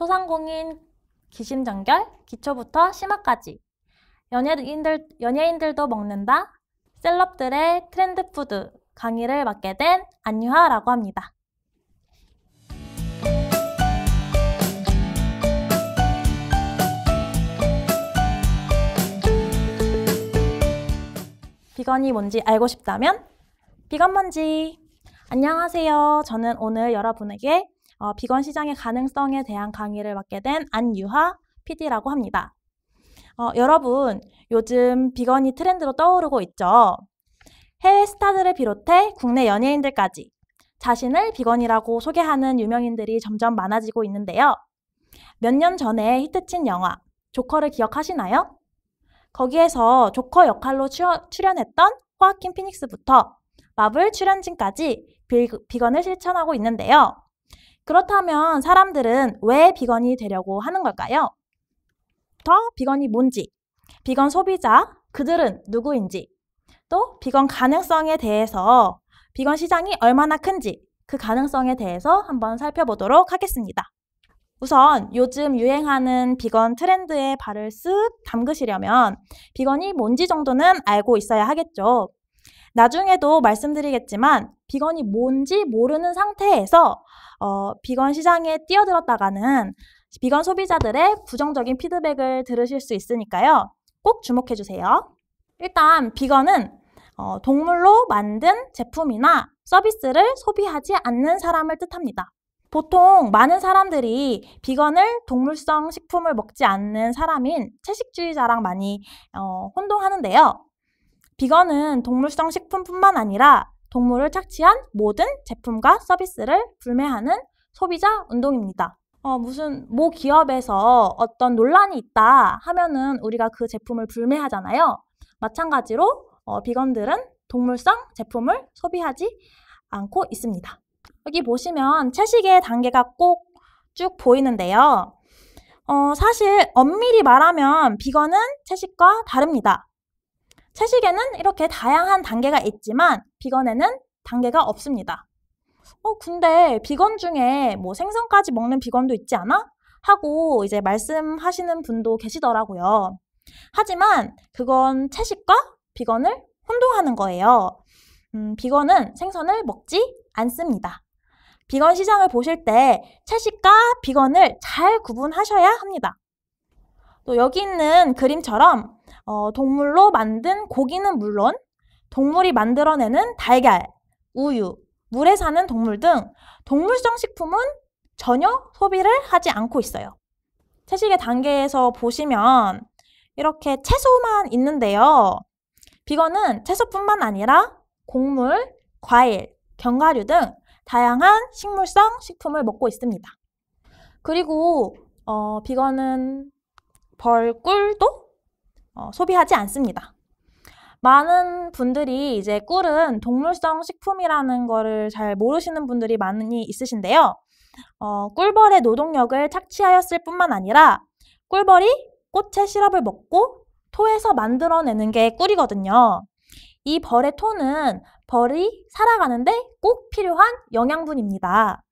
소상공인 기심전결, 기초부터 심화까지 연예인들도 먹는다, 셀럽들의 트렌드 푸드 강의를 맡게 된 안유하라고 합니다. 비건이 뭔지 알고 싶다면 비건 뭔지. 안녕하세요. 저는 오늘 여러분에게 비건 시장의 가능성에 대한 강의를 맡게 된 안유하 PD라고 합니다. 여러분, 요즘 비건이 트렌드로 떠오르고 있죠. 해외 스타들을 비롯해 국내 연예인들까지 자신을 비건이라고 소개하는 유명인들이 점점 많아지고 있는데요. 몇 년 전에 히트친 영화 조커를 기억하시나요? 거기에서 조커 역할로 출연했던 호아킨 피닉스부터 마블 출연진까지 비건을 실천하고 있는데요. 그렇다면 사람들은 왜 비건이 되려고 하는 걸까요? 비건이 뭔지, 비건 소비자, 그들은 누구인지, 또 비건 가능성에 대해서, 비건 시장이 얼마나 큰지 그 가능성에 대해서 한번 살펴보도록 하겠습니다. 우선 요즘 유행하는 비건 트렌드에 발을 쓱 담그시려면 비건이 뭔지 정도는 알고 있어야 하겠죠. 나중에도 말씀드리겠지만 비건이 뭔지 모르는 상태에서 비건 시장에 뛰어들었다가는 비건 소비자들의 부정적인 피드백을 들으실 수 있으니까요. 꼭 주목해주세요. 일단 비건은 동물로 만든 제품이나 서비스를 소비하지 않는 사람을 뜻합니다. 보통 많은 사람들이 비건을 동물성 식품을 먹지 않는 사람인 채식주의자랑 많이 혼동하는데요. 비건은 동물성 식품뿐만 아니라 동물을 착취한 모든 제품과 서비스를 불매하는 소비자 운동입니다. 무슨 모 기업에서 어떤 논란이 있다 하면은 우리가 그 제품을 불매하잖아요. 마찬가지로 비건들은 동물성 제품을 소비하지 않고 있습니다. 여기 보시면 채식의 단계가 꼭 쭉 보이는데요. 사실 엄밀히 말하면 비건은 채식과 다릅니다. 채식에는 이렇게 다양한 단계가 있지만 비건에는 단계가 없습니다. 근데 비건 중에 뭐 생선까지 먹는 비건도 있지 않아? 하고 이제 말씀하시는 분도 계시더라고요. 하지만 그건 채식과 비건을 혼동하는 거예요. 비건은 생선을 먹지 않습니다. 비건 시장을 보실 때 채식과 비건을 잘 구분하셔야 합니다. 또 여기 있는 그림처럼 동물로 만든 고기는 물론 동물이 만들어내는 달걀, 우유, 물에 사는 동물 등 동물성 식품은 전혀 소비를 하지 않고 있어요. 채식의 단계에서 보시면 이렇게 채소만 있는데요. 비건은 채소뿐만 아니라 곡물, 과일, 견과류 등 다양한 식물성 식품을 먹고 있습니다. 그리고 비건은 벌꿀도 소비하지 않습니다. 많은 분들이 이제 꿀은 동물성 식품이라는 거를 잘 모르시는 분들이 많이 있으신데요. 꿀벌의 노동력을 착취하였을 뿐만 아니라 꿀벌이 꽃의 시럽을 먹고 토에서 만들어내는 게 꿀이거든요. 이 벌의 토는 벌이 살아가는데 꼭 필요한 영양분입니다.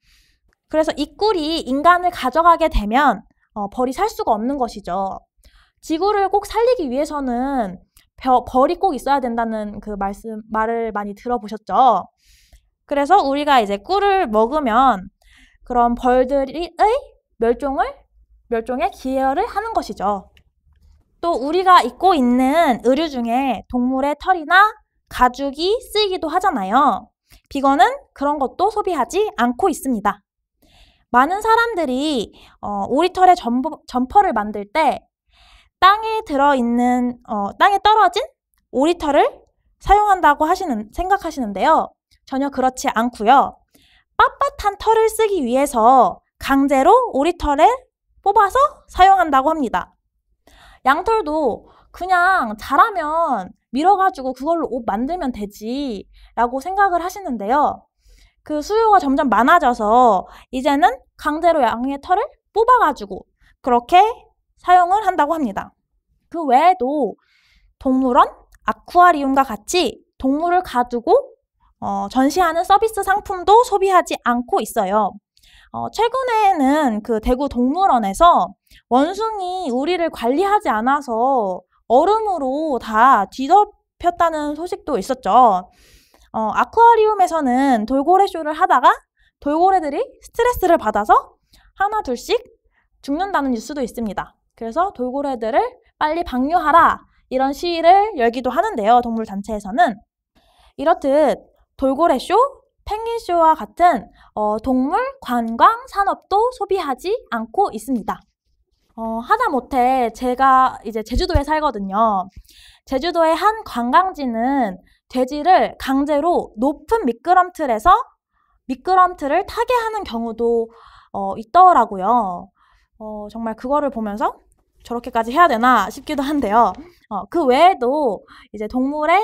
그래서 이 꿀이 인간을 가져가게 되면 벌이 살 수가 없는 것이죠. 지구를 꼭 살리기 위해서는 벌이 꼭 있어야 된다는 그 말을 많이 들어보셨죠? 그래서 우리가 이제 꿀을 먹으면 그런 벌들의 멸종에 기여를 하는 것이죠. 또 우리가 입고 있는 의류 중에 동물의 털이나 가죽이 쓰이기도 하잖아요. 비건은 그런 것도 소비하지 않고 있습니다. 많은 사람들이 오리털의 점퍼를 만들 때 땅에 떨어진 오리털을 사용한다고 생각하시는데요. 전혀 그렇지 않고요. 빳빳한 털을 쓰기 위해서 강제로 오리털을 뽑아서 사용한다고 합니다. 양털도 그냥 자라면 밀어가지고 그걸로 옷 만들면 되지 라고 생각을 하시는데요. 그 수요가 점점 많아져서 이제는 강제로 양의 털을 뽑아가지고 그렇게 사용을 한다고 합니다. 그 외에도 동물원, 아쿠아리움과 같이 동물을 가두고 전시하는 서비스 상품도 소비하지 않고 있어요. 최근에는 그 대구 동물원에서 원숭이 우리를 관리하지 않아서 얼음으로 다 뒤덮였다는 소식도 있었죠. 아쿠아리움에서는 돌고래 쇼를 하다가 돌고래들이 스트레스를 받아서 하나 둘씩 죽는다는 뉴스도 있습니다. 그래서 돌고래들을 빨리 방류하라 이런 시위를 열기도 하는데요. 동물단체에서는. 이렇듯 돌고래쇼, 펭귄쇼와 같은 동물 관광 산업도 소비하지 않고 있습니다. 하다못해 제가 이제 제주도에 살거든요. 제주도의 한 관광지는 돼지를 강제로 높은 미끄럼틀에서 미끄럼틀을 타게 하는 경우도 있더라고요. 정말 그거를 보면서 저렇게까지 해야 되나 싶기도 한데요. 그 외에도 이제 동물의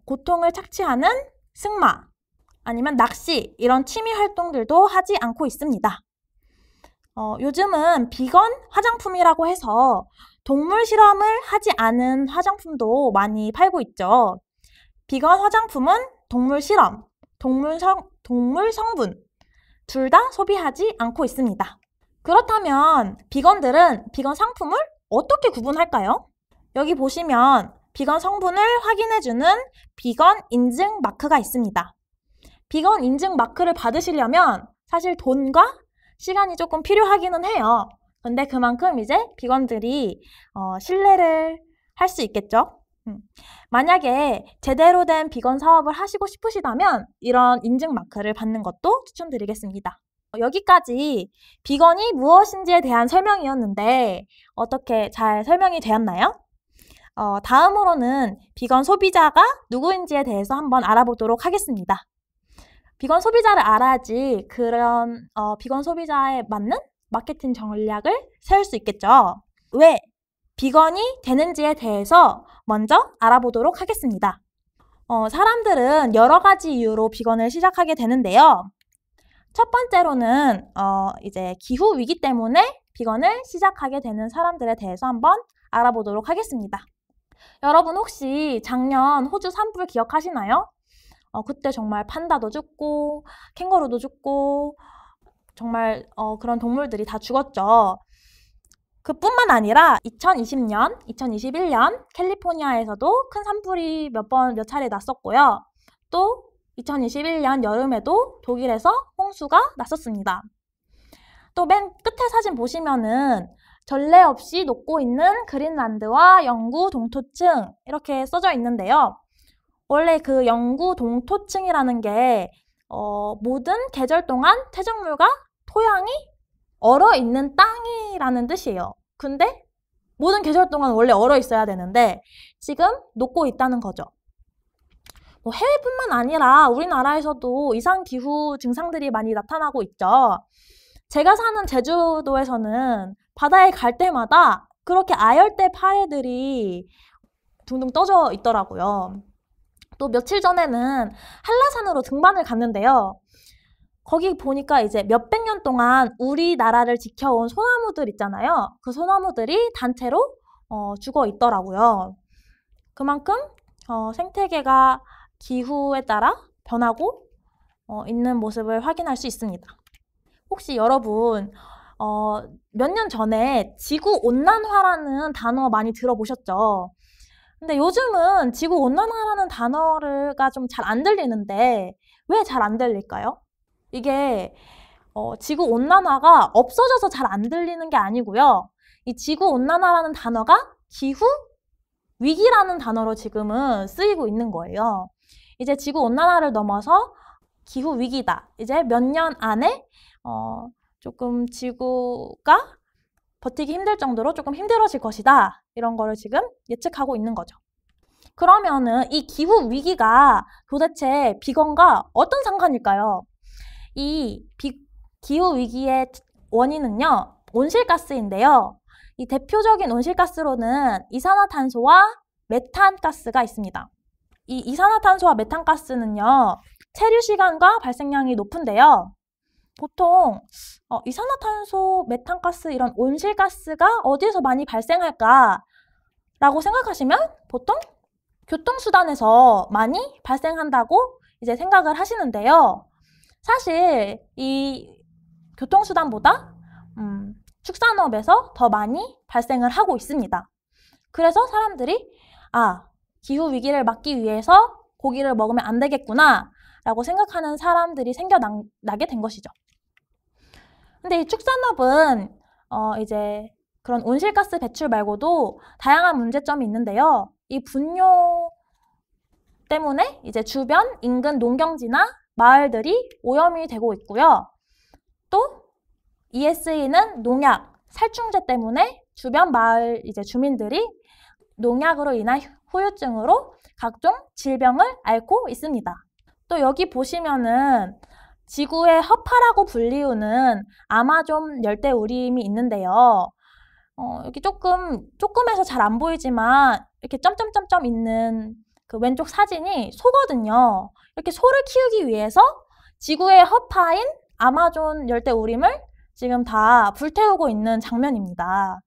고통을 착취하는 승마 아니면 낚시 이런 취미 활동들도 하지 않고 있습니다. 요즘은 비건 화장품이라고 해서 동물 실험을 하지 않은 화장품도 많이 팔고 있죠. 비건 화장품은 동물 실험, 동물 성분 둘 다 소비하지 않고 있습니다. 그렇다면 비건들은 비건 상품을 어떻게 구분할까요? 여기 보시면 비건 성분을 확인해주는 비건 인증 마크가 있습니다. 비건 인증 마크를 받으시려면 사실 돈과 시간이 조금 필요하기는 해요. 근데 그만큼 이제 비건들이 신뢰를 할 수 있겠죠. 만약에 제대로 된 비건 사업을 하시고 싶으시다면 이런 인증 마크를 받는 것도 추천드리겠습니다. 여기까지 비건이 무엇인지에 대한 설명이었는데 어떻게 잘 설명이 되었나요? 다음으로는 비건 소비자가 누구인지에 대해서 한번 알아보도록 하겠습니다. 비건 소비자를 알아야지 그런 비건 사업자에 맞는 마케팅 전략을 세울 수 있겠죠. 왜 비건이 되는지에 대해서 먼저 알아보도록 하겠습니다. 사람들은 여러 가지 이유로 비건을 시작하게 되는데요. 첫 번째로는 이제 기후 위기 때문에 비건을 시작하게 되는 사람들에 대해서 한번 알아보도록 하겠습니다. 여러분 혹시 작년 호주 산불 기억하시나요? 그때 정말 판다도 죽고 캥거루도 죽고 정말 그런 동물들이 다 죽었죠. 그뿐만 아니라 2020년, 2021년 캘리포니아에서도 큰 산불이 몇 차례 났었고요. 또 2021년 여름에도 독일에서 홍수가 났었습니다. 또 맨 끝에 사진 보시면은 전례 없이 녹고 있는 그린란드와 영구 동토층 이렇게 써져 있는데요. 원래 그 영구 동토층이라는 게 모든 계절 동안 퇴적물과 토양이 얼어 있는 땅이라는 뜻이에요. 근데 모든 계절 동안 원래 얼어 있어야 되는데 지금 녹고 있다는 거죠. 해외뿐만 아니라 우리나라에서도 이상기후 증상들이 많이 나타나고 있죠. 제가 사는 제주도에서는 바다에 갈 때마다 그렇게 아열대 파래들이 둥둥 떠져 있더라고요. 또 며칠 전에는 한라산으로 등반을 갔는데요. 거기 보니까 이제 몇백 년 동안 우리나라를 지켜온 소나무들 있잖아요. 그 소나무들이 단체로 죽어 있더라고요. 그만큼 생태계가 기후에 따라 변하고 있는 모습을 확인할 수 있습니다. 혹시 여러분 몇 년 전에 지구온난화라는 단어 많이 들어보셨죠? 근데 요즘은 지구온난화라는 단어가 좀 잘 안 들리는데 왜 잘 안 들릴까요? 이게 지구온난화가 없어져서 잘 안 들리는 게 아니고요. 이 지구온난화라는 단어가 기후위기라는 단어로 지금은 쓰이고 있는 거예요. 이제 지구온난화를 넘어서 기후위기다. 이제 몇 년 안에 조금 지구가 버티기 힘들 정도로 조금 힘들어질 것이다. 이런 거를 지금 예측하고 있는 거죠. 그러면은 이 기후위기가 도대체 비건과 어떤 상관일까요? 이 기후위기의 원인은요, 온실가스인데요. 이 대표적인 온실가스로는 이산화탄소와 메탄가스가 있습니다. 이 이산화탄소와 메탄가스는요, 체류 시간과 발생량이 높은데요. 보통 이산화탄소, 메탄가스 이런 온실가스가 어디에서 많이 발생할까? 라고 생각하시면 보통 교통수단에서 많이 발생한다고 이제 생각을 하시는데요. 사실 이 교통수단보다 축산업에서 더 많이 발생을 하고 있습니다. 그래서 사람들이 기후위기를 막기 위해서 고기를 먹으면 안 되겠구나 라고 생각하는 사람들이 생겨나게 된 것이죠. 근데 이 축산업은 이제 그런 온실가스 배출 말고도 다양한 문제점이 있는데요. 이 분뇨 때문에 이제 주변 인근 농경지나 마을들이 오염이 되고 있고요. 또 ESE는 농약, 살충제 때문에 주변 마을 이제 주민들이 농약으로 인한 후유증으로 각종 질병을 앓고 있습니다. 또 여기 보시면은 지구의 허파라고 불리우는 아마존 열대우림이 있는데요. 여기 조금해서 잘 안 보이지만 이렇게 점점점점 있는 그 왼쪽 사진이 소거든요. 이렇게 소를 키우기 위해서 지구의 허파인 아마존 열대우림을 지금 다 불태우고 있는 장면입니다.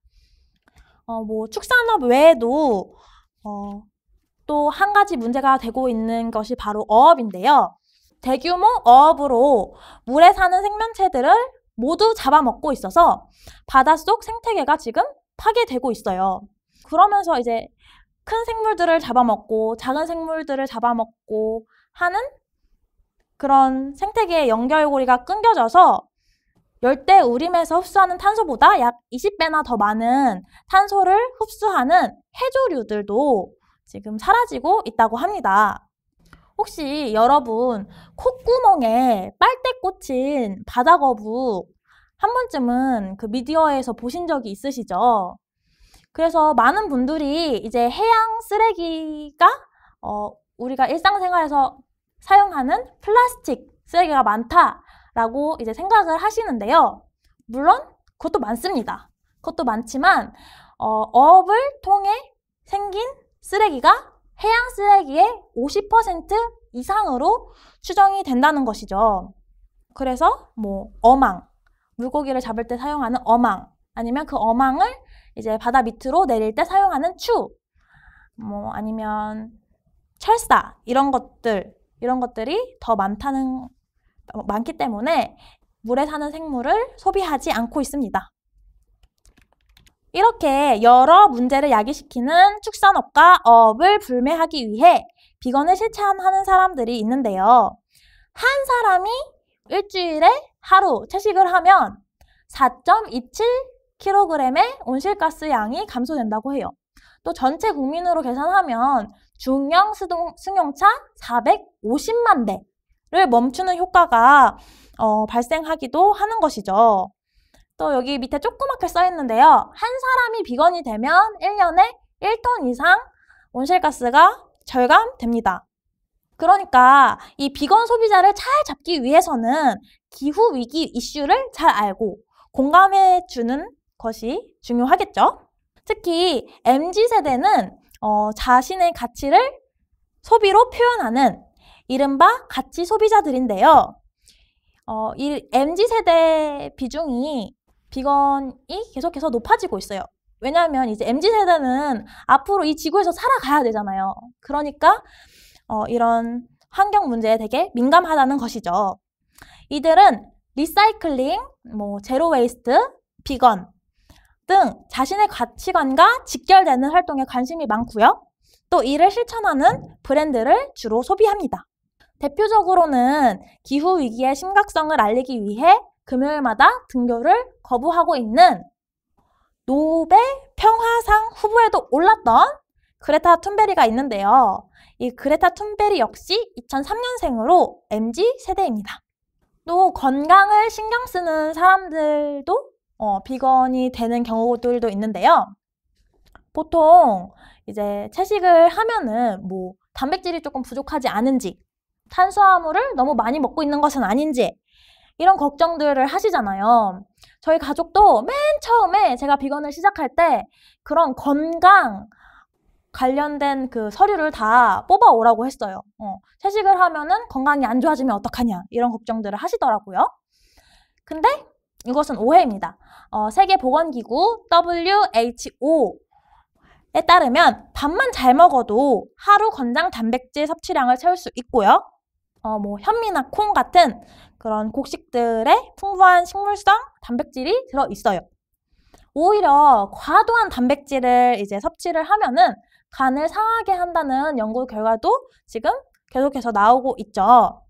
뭐 축산업 외에도 또 한 가지 문제가 되고 있는 것이 바로 어업인데요. 대규모 어업으로 물에 사는 생명체들을 모두 잡아먹고 있어서 바닷속 생태계가 지금 파괴되고 있어요. 그러면서 이제 큰 생물들을 잡아먹고 작은 생물들을 잡아먹고 하는 그런 생태계의 연결고리가 끊겨져서 열대우림에서 흡수하는 탄소보다 약 20배나 더 많은 탄소를 흡수하는 해조류들도 지금 사라지고 있다고 합니다. 혹시 여러분 콧구멍에 빨대 꽂힌 바다거북 한 번쯤은 그 미디어에서 보신 적이 있으시죠? 그래서 많은 분들이 이제 해양 쓰레기가 우리가 일상생활에서 사용하는 플라스틱 쓰레기가 많다라고 이제 생각을 하시는데요. 물론 그것도 많습니다. 그것도 많지만 어업을 통해 생긴 쓰레기가 해양 쓰레기의 50% 이상으로 추정이 된다는 것이죠. 그래서 뭐 어망, 물고기를 잡을 때 사용하는 어망, 아니면 그 어망을 이제 바다 밑으로 내릴 때 사용하는 추, 뭐 아니면 철사 이런 것들이 더 많기 때문에 물에 사는 생물을 소비하지 않고 있습니다. 이렇게 여러 문제를 야기시키는 축산업과 어업을 불매하기 위해 비건을 실천하는 사람들이 있는데요. 한 사람이 일주일에 하루 채식을 하면 4.27kg의 온실가스 양이 감소된다고 해요. 또 전체 국민으로 계산하면 중형 승용차 450만 대를 멈추는 효과가 발생하기도 하는 것이죠. 또 여기 밑에 조그맣게 써 있는데요. 한 사람이 비건이 되면 1년에 1톤 이상 온실가스가 절감됩니다. 그러니까 이 비건 소비자를 잘 잡기 위해서는 기후위기 이슈를 잘 알고 공감해주는 것이 중요하겠죠. 특히 MZ세대는 자신의 가치를 소비로 표현하는 이른바 가치 소비자들인데요. 이 MZ세대 비중이 비건이 계속해서 높아지고 있어요. 왜냐하면 이제 MZ세대는 앞으로 이 지구에서 살아가야 되잖아요. 그러니까 이런 환경 문제에 되게 민감하다는 것이죠. 이들은 리사이클링, 제로 웨이스트, 비건 등 자신의 가치관과 직결되는 활동에 관심이 많고요. 또 이를 실천하는 브랜드를 주로 소비합니다. 대표적으로는 기후위기의 심각성을 알리기 위해 금요일마다 등교를 거부하고 있는 노벨 평화상 후보에도 올랐던 그레타 툰베리가 있는데요. 이 그레타 툰베리 역시 2003년생으로 MZ세대입니다. 또 건강을 신경 쓰는 사람들도 비건이 되는 경우들도 있는데요. 보통 이제 채식을 하면은 단백질이 조금 부족하지 않은지, 탄수화물을 너무 많이 먹고 있는 것은 아닌지 이런 걱정들을 하시잖아요. 저희 가족도 맨 처음에 제가 비건을 시작할 때 그런 건강 관련된 그 서류를 다 뽑아오라고 했어요. 채식을 하면은 건강이 안 좋아지면 어떡하냐 이런 걱정들을 하시더라고요. 근데 이것은 오해입니다. 세계보건기구 WHO에 따르면 밥만 잘 먹어도 하루 권장 단백질 섭취량을 채울 수 있고요. 뭐 현미나 콩 같은 그런 곡식들의 풍부한 식물성 단백질이 들어있어요. 오히려 과도한 단백질을 이제 섭취를 하면은 간을 상하게 한다는 연구 결과도 지금 계속해서 나오고 있죠.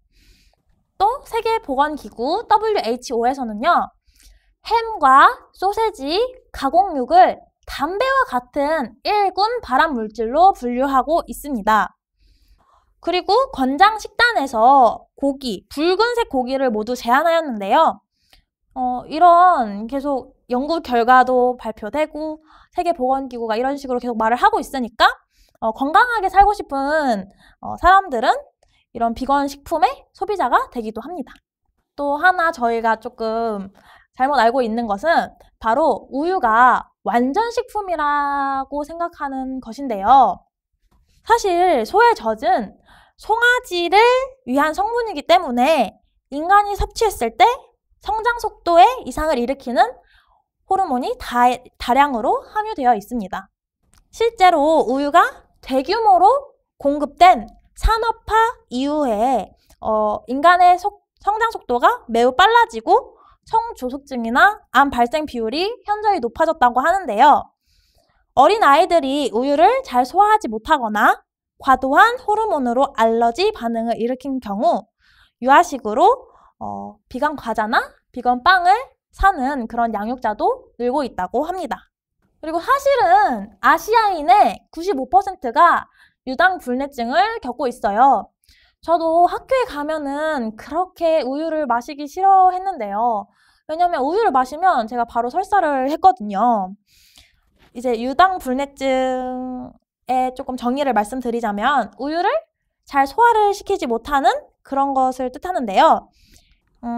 또 세계보건기구 WHO에서는요. 햄과 소세지, 가공육을 담배와 같은 1군 발암물질로 분류하고 있습니다. 그리고 권장 식단에서 고기, 붉은색 고기를 모두 제한하였는데요. 이런 계속 연구 결과도 발표되고 세계보건기구가 이런 식으로 계속 말을 하고 있으니까 건강하게 살고 싶은 사람들은 이런 비건 식품의 소비자가 되기도 합니다. 또 하나 저희가 조금 잘못 알고 있는 것은 바로 우유가 완전 식품이라고 생각하는 것인데요. 사실 소의 젖은 송아지를 위한 성분이기 때문에 인간이 섭취했을 때 성장 속도에 이상을 일으키는 호르몬이 다량으로 함유되어 있습니다. 실제로 우유가 대규모로 공급된 산업화 이후에 인간의 성장 속도가 매우 빨라지고 성조숙증이나 암 발생 비율이 현저히 높아졌다고 하는데요. 어린 아이들이 우유를 잘 소화하지 못하거나 과도한 호르몬으로 알러지 반응을 일으킨 경우 유아식으로 비건 과자나 비건 빵을 사는 그런 양육자도 늘고 있다고 합니다. 그리고 사실은 아시아인의 95%가 유당불내증을 겪고 있어요. 저도 학교에 가면은 그렇게 우유를 마시기 싫어했는데요. 왜냐면 우유를 마시면 제가 바로 설사를 했거든요. 이제 유당불내증의 조금 정의를 말씀드리자면 우유를 잘 소화를 시키지 못하는 그런 것을 뜻하는데요.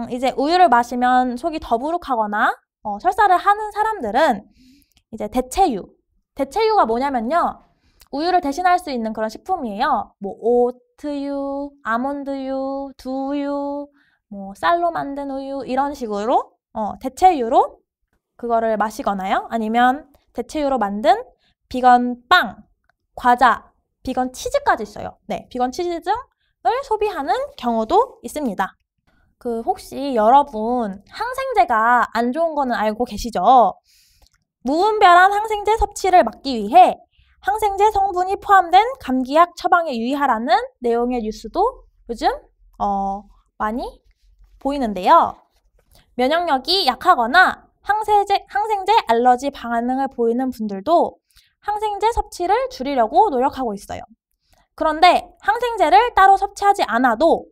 이제 우유를 마시면 속이 더부룩하거나 설사를 하는 사람들은 이제 대체유가 뭐냐면요. 우유를 대신할 수 있는 그런 식품이에요. 뭐 오트유, 아몬드유, 두유, 뭐 쌀로 만든 우유 이런 식으로 대체유로 그거를 마시거나요. 아니면 대체유로 만든 비건 빵, 과자, 비건 치즈까지 있어요. 네, 비건 치즈 등을 소비하는 경우도 있습니다. 혹시 여러분 항생제가 안 좋은 거는 알고 계시죠? 무분별한 항생제 섭취를 막기 위해 항생제 성분이 포함된 감기약 처방에 유의하라는 내용의 뉴스도 요즘 많이 보이는데요. 면역력이 약하거나 항생제 알러지 반응을 보이는 분들도 항생제 섭취를 줄이려고 노력하고 있어요. 그런데 항생제를 따로 섭취하지 않아도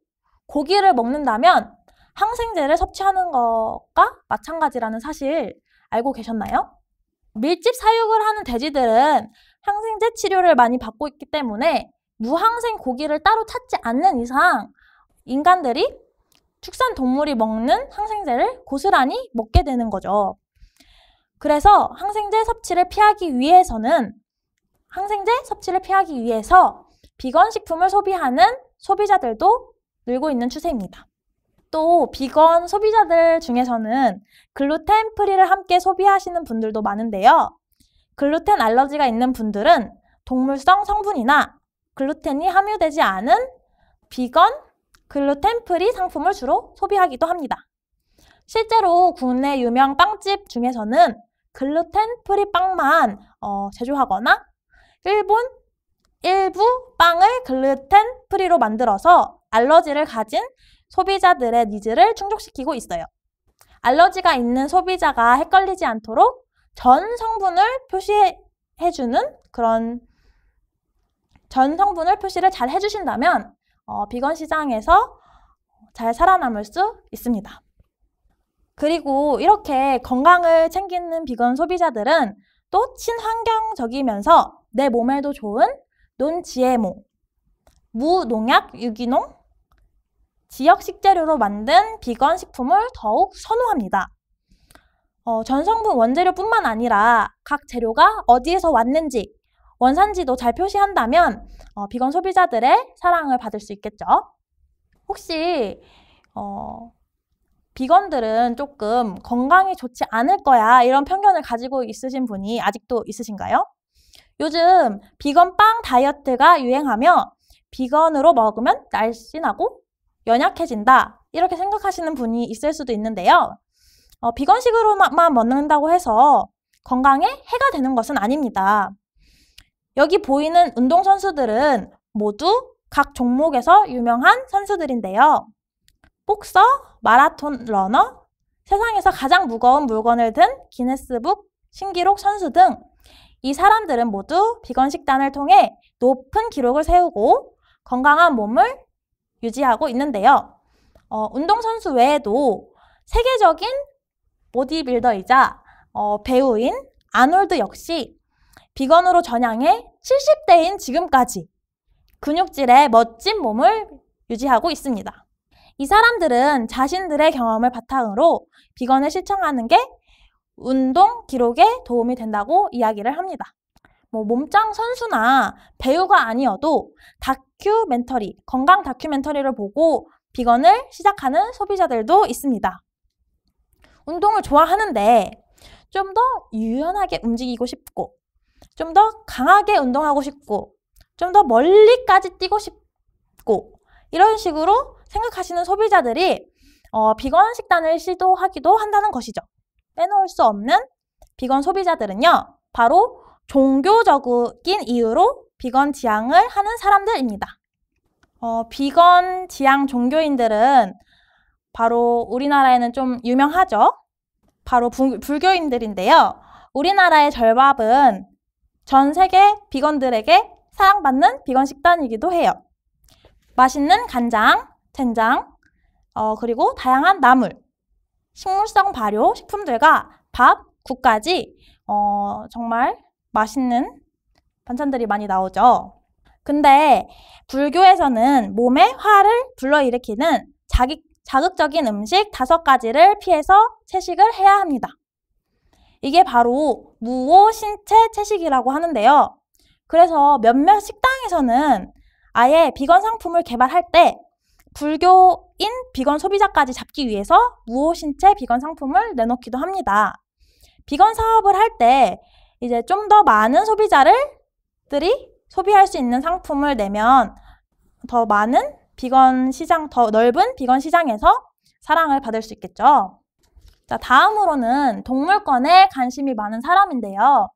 고기를 먹는다면 항생제를 섭취하는 것과 마찬가지라는 사실 알고 계셨나요? 밀집 사육을 하는 돼지들은 항생제 치료를 많이 받고 있기 때문에 무항생 고기를 따로 찾지 않는 이상 인간들이 축산동물이 먹는 항생제를 고스란히 먹게 되는 거죠. 그래서 항생제 섭취를 피하기 위해서 비건 식품을 소비하는 소비자들도 늘고 있는 추세입니다. 또 비건 소비자들 중에서는 글루텐 프리를 함께 소비하시는 분들도 많은데요. 글루텐 알러지가 있는 분들은 동물성 성분이나 글루텐이 함유되지 않은 비건 글루텐 프리 상품을 주로 소비하기도 합니다. 실제로 국내 유명 빵집 중에서는 글루텐 프리 빵만 제조하거나 일부 빵을 글루텐 프리로 만들어서 알러지를 가진 소비자들의 니즈를 충족시키고 있어요. 알러지가 있는 소비자가 헷갈리지 않도록 전 성분을 표시를 잘 해주신다면 비건 시장에서 잘 살아남을 수 있습니다. 그리고 이렇게 건강을 챙기는 비건 소비자들은 또 친환경적이면서 내 몸에도 좋은 논-GMO, 무농약 유기농, 지역 식재료로 만든 비건 식품을 더욱 선호합니다. 전성분 원재료뿐만 아니라 각 재료가 어디에서 왔는지, 원산지도 잘 표시한다면 비건 소비자들의 사랑을 받을 수 있겠죠. 혹시 비건들은 조금 건강이 좋지 않을 거야 이런 편견을 가지고 있으신 분이 아직도 있으신가요? 요즘 비건 빵 다이어트가 유행하며 비건으로 먹으면 날씬하고 연약해진다. 이렇게 생각하시는 분이 있을 수도 있는데요. 비건식으로만 먹는다고 해서 건강에 해가 되는 것은 아닙니다. 여기 보이는 운동선수들은 모두 각 종목에서 유명한 선수들인데요. 복서, 마라톤 러너, 세상에서 가장 무거운 물건을 든 기네스북 신기록 선수 등 이 사람들은 모두 비건 식단을 통해 높은 기록을 세우고 건강한 몸을 유지하고 있는데요. 운동선수 외에도 세계적인 보디빌더이자 배우인 아놀드 역시 비건으로 전향해 70대인 지금까지 근육질의 멋진 몸을 유지하고 있습니다. 이 사람들은 자신들의 경험을 바탕으로 비건을 실천하는 게 운동 기록에 도움이 된다고 이야기를 합니다. 몸짱 선수나 배우가 아니어도 다큐멘터리, 건강 다큐멘터리를 보고 비건을 시작하는 소비자들도 있습니다. 운동을 좋아하는데 좀 더 유연하게 움직이고 싶고 좀 더 강하게 운동하고 싶고 좀 더 멀리까지 뛰고 싶고 이런 식으로 생각하시는 소비자들이 비건 식단을 시도하기도 한다는 것이죠. 빼놓을 수 없는 비건 소비자들은요. 바로 종교적인 이유로 비건 지향을 하는 사람들입니다. 비건 지향 종교인들은 바로 우리나라에는 좀 유명하죠. 바로 불교인들인데요. 우리나라의 절밥은 전 세계 비건들에게 사랑받는 비건 식단이기도 해요. 맛있는 간장, 된장, 그리고 다양한 나물, 식물성 발효 식품들과 밥, 국까지 정말 맛있는 반찬들이 많이 나오죠. 근데 불교에서는 몸에 화를 불러일으키는 자극적인 음식 5가지를 피해서 채식을 해야 합니다. 이게 바로 무오신체 채식이라고 하는데요. 그래서 몇몇 식당에서는 아예 비건 상품을 개발할 때 불교인 비건 소비자까지 잡기 위해서 무오신체 비건 상품을 내놓기도 합니다. 비건 사업을 할 때 이제 좀 더 많은 소비자들이 소비할 수 있는 상품을 내면 더 많은 비건 시장, 더 넓은 비건 시장에서 사랑을 받을 수 있겠죠. 자, 다음으로는 동물권에 관심이 많은 사람인데요.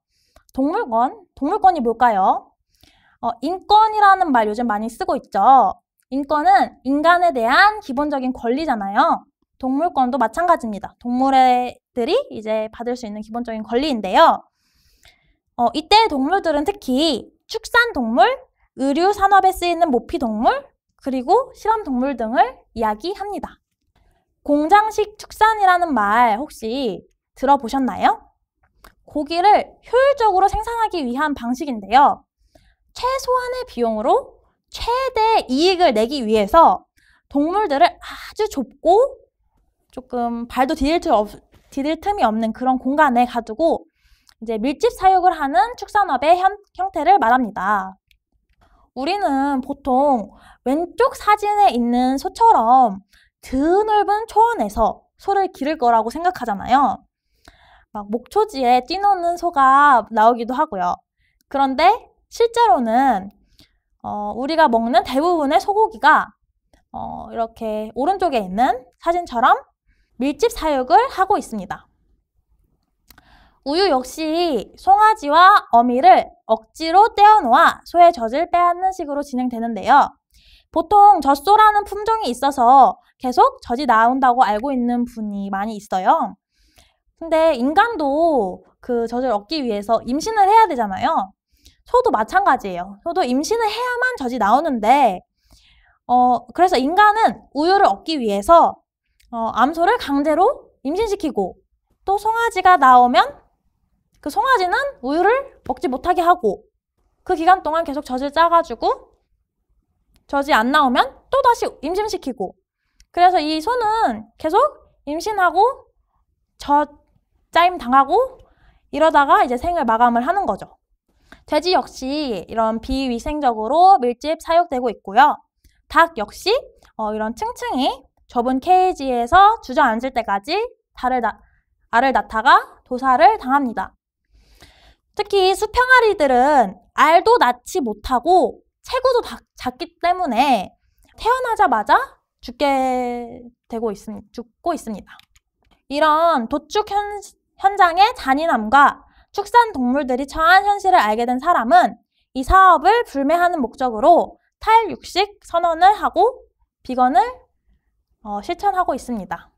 동물권이 뭘까요? 인권이라는 말 요즘 많이 쓰고 있죠. 인권은 인간에 대한 기본적인 권리잖아요. 동물권도 마찬가지입니다. 동물들이 이제 받을 수 있는 기본적인 권리인데요. 이때 동물들은 특히 축산동물, 의류 산업에 쓰이는 모피동물, 그리고 실험동물 등을 이야기합니다. 공장식 축산이라는 말 혹시 들어보셨나요? 고기를 효율적으로 생산하기 위한 방식인데요. 최소한의 비용으로 최대 이익을 내기 위해서 동물들을 아주 좁고 조금 발도 디딜 틈이 없는 그런 공간에 가두고 이제 밀집 사육을 하는 축산업의 형태를 말합니다. 우리는 보통 왼쪽 사진에 있는 소처럼 드넓은 초원에서 소를 기를 거라고 생각하잖아요. 막 목초지에 뛰노는 소가 나오기도 하고요. 그런데 실제로는 우리가 먹는 대부분의 소고기가 이렇게 오른쪽에 있는 사진처럼 밀집 사육을 하고 있습니다. 우유 역시 송아지와 어미를 억지로 떼어놓아 소의 젖을 빼앗는 식으로 진행되는데요. 보통 젖소라는 품종이 있어서 계속 젖이 나온다고 알고 있는 분이 많이 있어요. 근데 인간도 그 젖을 얻기 위해서 임신을 해야 되잖아요. 소도 마찬가지예요. 소도 임신을 해야만 젖이 나오는데 그래서 인간은 우유를 얻기 위해서 암소를 강제로 임신시키고 또 송아지가 나오면 그 송아지는 우유를 먹지 못하게 하고 그 기간 동안 계속 젖을 짜가지고 젖이 안 나오면 또 다시 임신시키고 그래서 이 소는 계속 임신하고 젖 짜임 당하고 이러다가 이제 생을 마감을 하는 거죠. 돼지 역시 이런 비위생적으로 밀집 사육되고 있고요. 닭 역시 이런 층층이 좁은 케이지에서 주저앉을 때까지 알을 낳다가 도살을 당합니다. 특히 수평아리들은 알도 낳지 못하고 체구도 작기 때문에 태어나자마자 죽고 있습니다. 이런 도축 현장의 잔인함과 축산동물들이 처한 현실을 알게 된 사람은 이 사업을 불매하는 목적으로 탈육식 선언을 하고 비건을 실천하고 있습니다.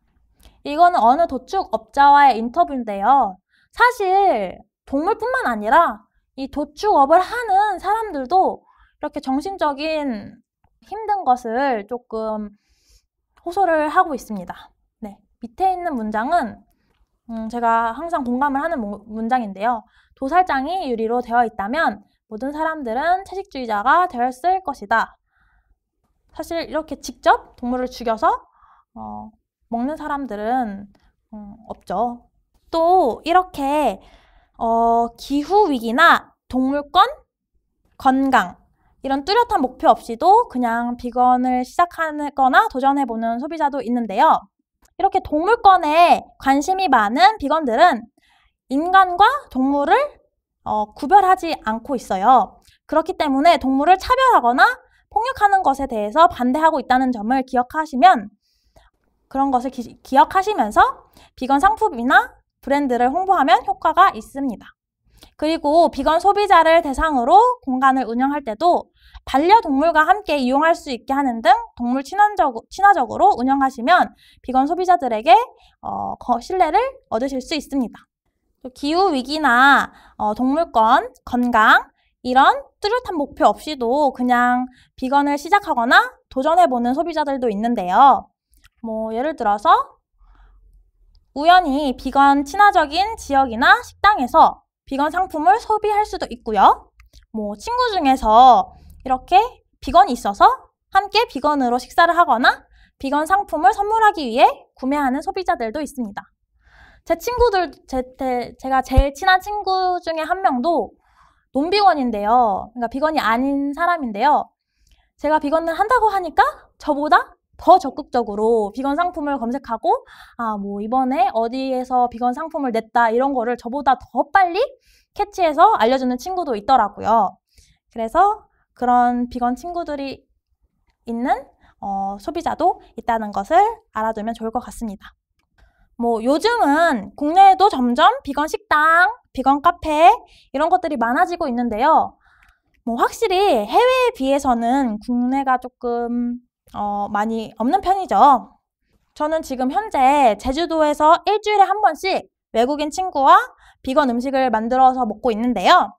이거는 어느 도축업자와의 인터뷰인데요. 사실 동물뿐만 아니라 이 도축업을 하는 사람들도 이렇게 정신적인 힘든 것을 조금 호소를 하고 있습니다. 네, 밑에 있는 문장은 제가 항상 공감을 하는 문장인데요. 도살장이 유리로 되어 있다면 모든 사람들은 채식주의자가 되었을 것이다. 사실 이렇게 직접 동물을 죽여서 먹는 사람들은 없죠. 또 이렇게 기후위기나 동물권, 건강 이런 뚜렷한 목표 없이도 그냥 비건을 시작하거나 도전해보는 소비자도 있는데요. 이렇게 동물권에 관심이 많은 비건들은 인간과 동물을 구별하지 않고 있어요. 그렇기 때문에 동물을 차별하거나 폭력하는 것에 대해서 반대하고 있다는 점을 기억하시면 그런 것을 기억하시면서 비건 상품이나 브랜드를 홍보하면 효과가 있습니다. 그리고 비건 소비자를 대상으로 공간을 운영할 때도 반려동물과 함께 이용할 수 있게 하는 등 동물 친화적으로 운영하시면 비건 소비자들에게 신뢰를 얻으실 수 있습니다. 기후위기나 동물권, 건강 이런 뚜렷한 목표 없이도 그냥 비건을 시작하거나 도전해보는 소비자들도 있는데요. 예를 들어서 우연히 비건 친화적인 지역이나 식당에서 비건 상품을 소비할 수도 있고요. 친구 중에서 이렇게 비건이 있어서 함께 비건으로 식사를 하거나 비건 상품을 선물하기 위해 구매하는 소비자들도 있습니다. 제가 제일 친한 친구 중에 한 명도 논비건인데요. 그러니까 비건이 아닌 사람인데요. 제가 비건을 한다고 하니까 저보다 더 적극적으로 비건 상품을 검색하고 이번에 어디에서 비건 상품을 냈다 이런 거를 저보다 더 빨리 캐치해서 알려주는 친구도 있더라고요. 그래서 그런 비건 친구들이 있는 소비자도 있다는 것을 알아두면 좋을 것 같습니다. 요즘은 국내에도 점점 비건 식당, 비건 카페 이런 것들이 많아지고 있는데요. 확실히 해외에 비해서는 국내가 조금 많이 없는 편이죠. 저는 지금 현재 제주도에서 일주일에 한 번씩 외국인 친구와 비건 음식을 만들어서 먹고 있는데요.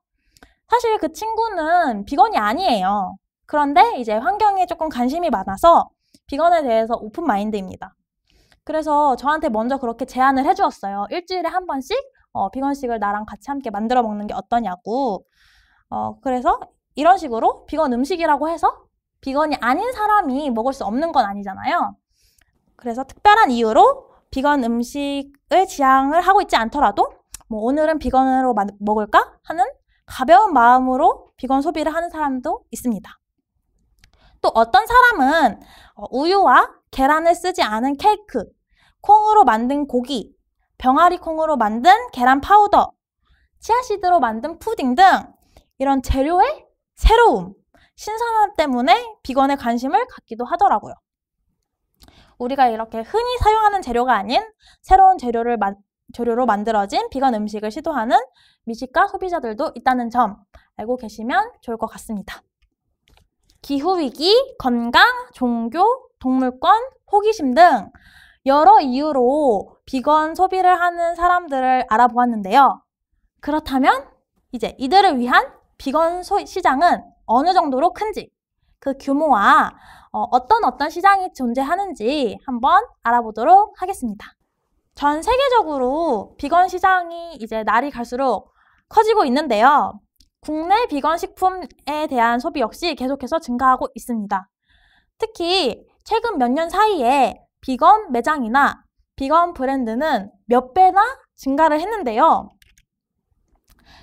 사실 그 친구는 비건이 아니에요. 그런데 이제 환경에 조금 관심이 많아서 비건에 대해서 오픈 마인드입니다. 그래서 저한테 먼저 그렇게 제안을 해주었어요. 일주일에 한 번씩 비건식을 나랑 같이 함께 만들어 먹는 게 어떠냐고. 그래서 이런 식으로 비건 음식이라고 해서 비건이 아닌 사람이 먹을 수 없는 건 아니잖아요. 그래서 특별한 이유로 비건 음식을 지향을 하고 있지 않더라도 오늘은 비건으로 먹을까 하는 가벼운 마음으로 비건 소비를 하는 사람도 있습니다. 또 어떤 사람은 우유와 계란을 쓰지 않은 케이크, 콩으로 만든 고기, 병아리 콩으로 만든 계란 파우더, 치아씨드로 만든 푸딩 등 이런 재료의 새로움, 신선함 때문에 비건에 관심을 갖기도 하더라고요. 우리가 이렇게 흔히 사용하는 재료가 아닌 새로운 재료로 만들어진 비건 음식을 시도하는 미식가 소비자들도 있다는 점 알고 계시면 좋을 것 같습니다. 기후위기, 건강, 종교, 동물권, 호기심 등 여러 이유로 비건 소비를 하는 사람들을 알아보았는데요. 그렇다면 이제 이들을 위한 비건 시장은 어느 정도로 큰지, 그 규모와 어떤 시장이 존재하는지 한번 알아보도록 하겠습니다. 전 세계적으로 비건 시장이 이제 날이 갈수록 커지고 있는데요. 국내 비건 식품에 대한 소비 역시 계속해서 증가하고 있습니다. 특히 최근 몇 년 사이에 비건 매장이나 비건 브랜드는 몇 배나 증가를 했는데요.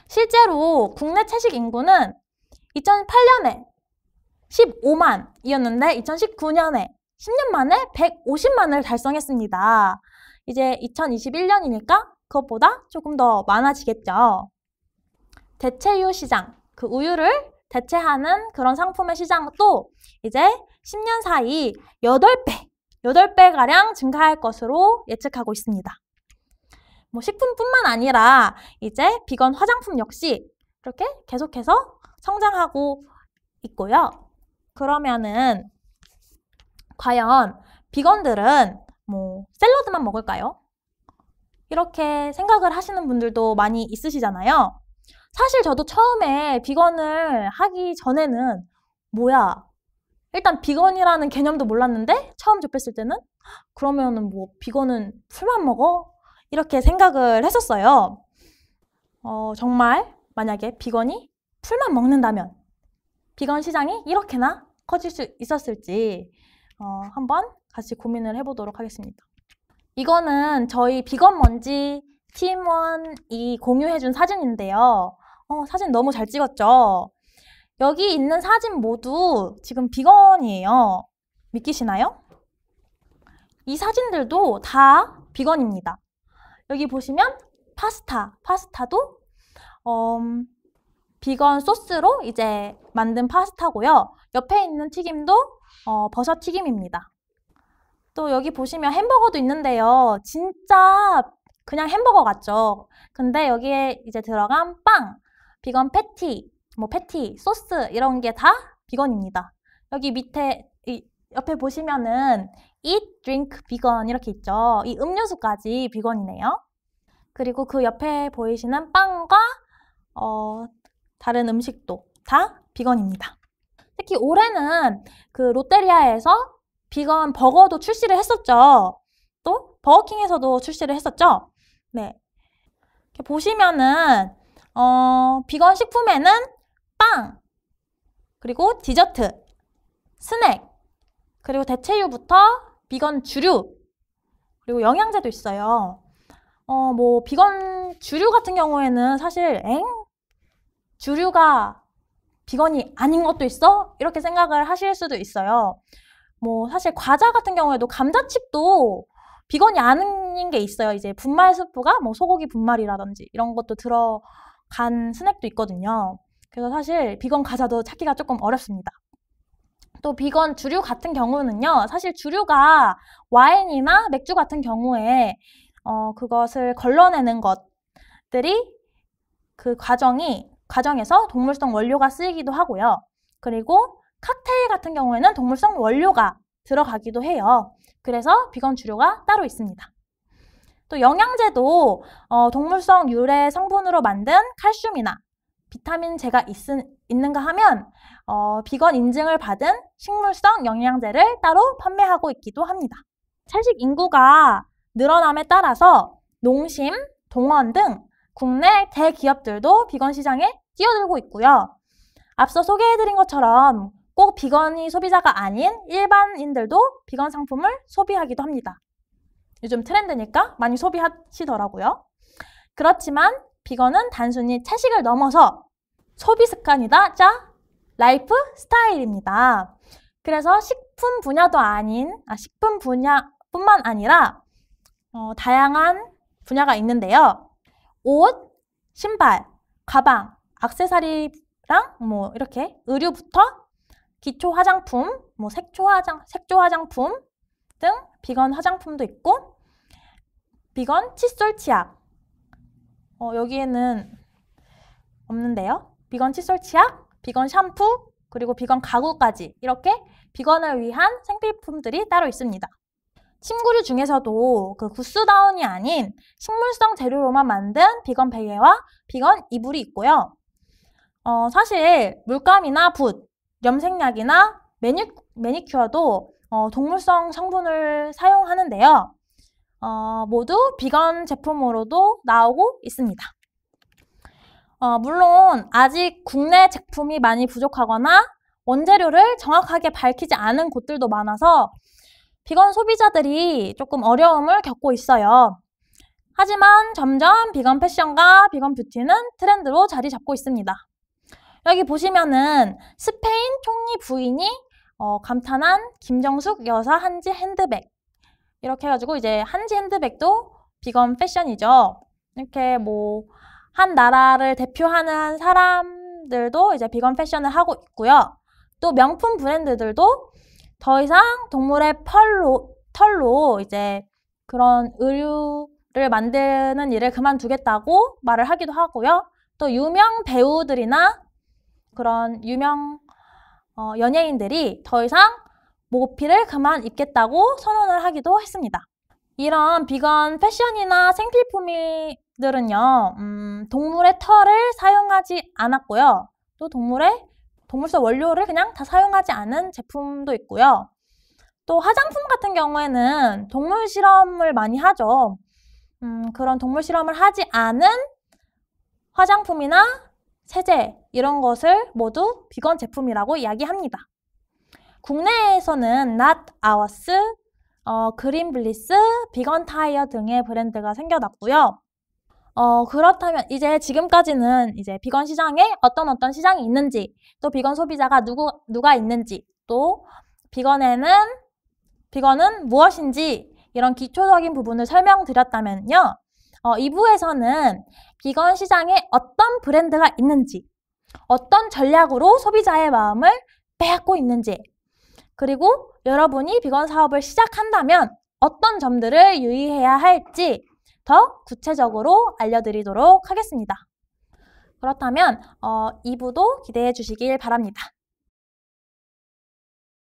실제로 국내 채식 인구는 2008년에 15만이었는데 2019년에 10년 만에 150만을 달성했습니다. 이제 2021년이니까 그것보다 조금 더 많아지겠죠. 대체유 시장, 그 우유를 대체하는 그런 상품의 시장도 이제 10년 사이 8배 8배가량 증가할 것으로 예측하고 있습니다. 뭐 식품뿐만 아니라 이제 비건 화장품 역시 이렇게 계속해서 성장하고 있고요. 그러면은 과연 비건들은 뭐 샐러드만 먹을까요? 이렇게 생각을 하시는 분들도 많이 있으시잖아요. 사실 저도 처음에 비건을 하기 전에는 뭐야? 일단 비건이라는 개념도 몰랐는데 처음 접했을 때는 그러면은 뭐 비건은 풀만 먹어? 이렇게 생각을 했었어요. 정말 만약에 비건이 풀만 먹는다면 비건 시장이 이렇게나 커질 수 있었을지 한번 같이 고민을 해보도록 하겠습니다. 이거는 저희 비건 먼지 팀원이 공유해준 사진인데요. 사진 너무 잘 찍었죠? 여기 있는 사진 모두 지금 비건이에요. 믿기시나요? 이 사진들도 다 비건입니다. 여기 보시면 파스타도 비건 소스로 이제 만든 파스타고요. 옆에 있는 튀김도 버섯 튀김입니다. 또 여기 보시면 햄버거도 있는데요. 진짜 그냥 햄버거 같죠? 근데 여기에 이제 들어간 빵, 비건 패티, 패티, 소스 이런 게 다 비건입니다. 여기 밑에 옆에 보시면은 eat, drink, vegan 이렇게 있죠. 이 음료수까지 비건이네요. 그리고 그 옆에 보이시는 빵과 다른 음식도 다 비건입니다. 특히 올해는 그 롯데리아에서 비건 버거도 출시를 했었죠. 또 버거킹에서도 출시를 했었죠. 네. 이렇게 보시면은 비건 식품에는 빵, 그리고 디저트, 스낵, 그리고 대체류부터 비건 주류, 그리고 영양제도 있어요. 뭐 비건 주류 같은 경우에는 사실 주류가 비건이 아닌 것도 있어? 이렇게 생각을 하실 수도 있어요. 뭐 사실 과자 같은 경우에도 감자칩도 비건이 아닌 게 있어요. 이제 분말 스프가 뭐 소고기 분말이라든지 이런 것도 들어간 스낵도 있거든요. 그래서 사실 비건 과자도 찾기가 조금 어렵습니다. 또 비건 주류 같은 경우는요. 사실 주류가 와인이나 맥주 같은 경우에 그것을 걸러내는 것들이 그 과정에서 동물성 원료가 쓰이기도 하고요. 그리고 칵테일 같은 경우에는 동물성 원료가 들어가기도 해요. 그래서 비건 주류가 따로 있습니다. 또 영양제도 동물성 유래 성분으로 만든 칼슘이나 비타민제가 있는가 하면 비건 인증을 받은 식물성 영양제를 따로 판매하고 있기도 합니다. 채식 인구가 늘어남에 따라서 농심, 동원 등 국내 대기업들도 비건 시장에 뛰어들고 있고요. 앞서 소개해드린 것처럼 꼭 비건이 소비자가 아닌 일반인들도 비건 상품을 소비하기도 합니다. 요즘 트렌드니까 많이 소비하시더라고요. 그렇지만 비건은 단순히 채식을 넘어서 소비 습관이다, 라이프 스타일입니다. 그래서 식품 분야뿐만 아니라 다양한 분야가 있는데요. 옷, 신발, 가방, 액세서리랑 뭐 이렇게 의류부터 기초 화장품, 뭐 색조 화장품 등 비건 화장품도 있고 비건 칫솔 치약 여기에는 없는데요. 비건 칫솔 치약, 비건 샴푸, 그리고 비건 가구까지 이렇게 비건을 위한 생필품들이 따로 있습니다. 침구류 중에서도 그 구스다운이 아닌 식물성 재료로만 만든 비건 베개와 비건 이불이 있고요. 사실 물감이나 붓, 염색약이나 매니큐어도 동물성 성분을 사용하는데요. 모두 비건 제품으로도 나오고 있습니다. 물론 아직 국내 제품이 많이 부족하거나 원재료를 정확하게 밝히지 않은 곳들도 많아서 비건 소비자들이 조금 어려움을 겪고 있어요. 하지만 점점 비건 패션과 비건 뷰티는 트렌드로 자리 잡고 있습니다. 여기 보시면은 스페인 총리 부인이 감탄한 김정숙 여사 한지 핸드백 이렇게 해가지고 이제 한지 핸드백도 비건 패션이죠. 이렇게 뭐 한 나라를 대표하는 사람들도 이제 비건 패션을 하고 있고요. 또 명품 브랜드들도 더 이상 털로 이제 그런 의류를 만드는 일을 그만두겠다고 말을 하기도 하고요. 또 유명 배우들이나 그런 유명 연예인들이 더 이상 모피를 그만 입겠다고 선언을 하기도 했습니다. 이런 비건 패션이나 생필품들은요, 동물의 털을 사용하지 않았고요. 또 동물성 원료를 그냥 다 사용하지 않은 제품도 있고요. 또 화장품 같은 경우에는 동물 실험을 많이 하죠. 그런 동물 실험을 하지 않은 화장품이나 세제 이런 것을 모두 비건 제품이라고 이야기합니다. 국내에서는 Not Ours, 그린블리스, 비건 타이어 등의 브랜드가 생겨났고요. 그렇다면 이제 지금까지는 이제 비건 시장에 어떤 시장이 있는지, 또 비건 소비자가 누가 있는지, 또 비건은 무엇인지 이런 기초적인 부분을 설명드렸다면요. 2부에서는 비건 시장에 어떤 브랜드가 있는지, 어떤 전략으로 소비자의 마음을 빼앗고 있는지, 그리고 여러분이 비건 사업을 시작한다면 어떤 점들을 유의해야 할지 더 구체적으로 알려드리도록 하겠습니다. 그렇다면 2부도 기대해 주시길 바랍니다.